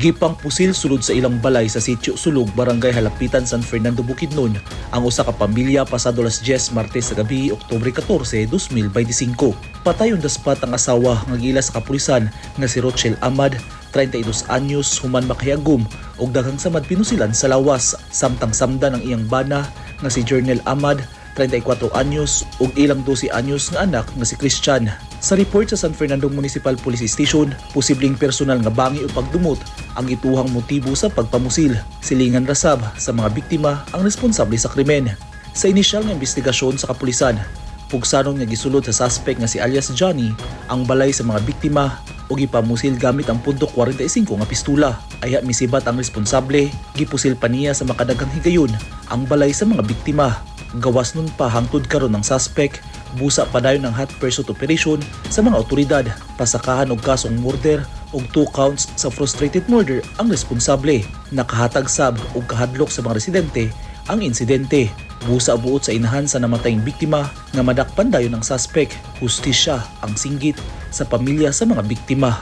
Gipangpusil sulod sa ilang balay sa sitio Sulod, Barangay Halapitan, San Fernando, Bukidnon ang usa ka pamilya pasado alas 10 Martes sa gabi, Oktubre 14, 2025. Patay ang daspat ang asawa nga gila sa kapulisan nga si Rochelle Ahmad, 32 anyos, human makahiyagom ug daghang samad pinusilan sa lawas. Samtang Samdan ang iyang bana nga si Jernel Ahmad, 34 anyos ug ilang 12 anyos nga anak nga si Christian. Sa report sa San Fernando Municipal Police Station, posibleng personal nga bangi o pagdumot ang ituhang motibo sa pagpamusil. Silingan rasab sa mga biktima ang responsable sa krimen. Sa inisyal nga investigasyon sa kapulisan, pugsanon nga gisulod sa suspect nga si alias Johnny ang balay sa mga biktima o gipamusil gamit ang puntok 45 nga pistula. Aya misibat ang responsable, gipusil pa niya sa makadaghang higayon ang balay sa mga biktima. Gawas nun pa hangtod karon ng suspect, busa pa dayon ng hot pursuit operation sa mga otoridad. Pasakahan og kasong murder ug 2 counts sa frustrated murder ang responsable. Nakahatag sab og kahadlok sa mga residente ang insidente. Busa buot sa inahan sa namatayng biktima nga madakpan dayon ng suspect. Hustisya ang singgit sa pamilya sa mga biktima.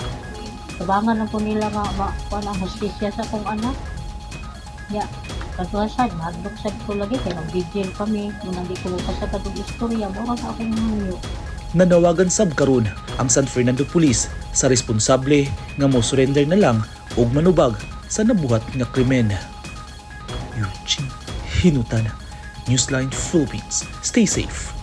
Tabangan lang po nila nga ang hustisya sa kong anak. Ya, katuasan, hadlok sa ko lagi kaya nag-vigil kami. Nung hindi ko kasagad og istorya, mura na akong nanyo. Nanawagan sab karon ang San Fernando Police sa responsable nga mo surrender na lang og manubag sa nabuhat nga krimen. Eugene Hinutan, Newsline Philippines. Stay safe.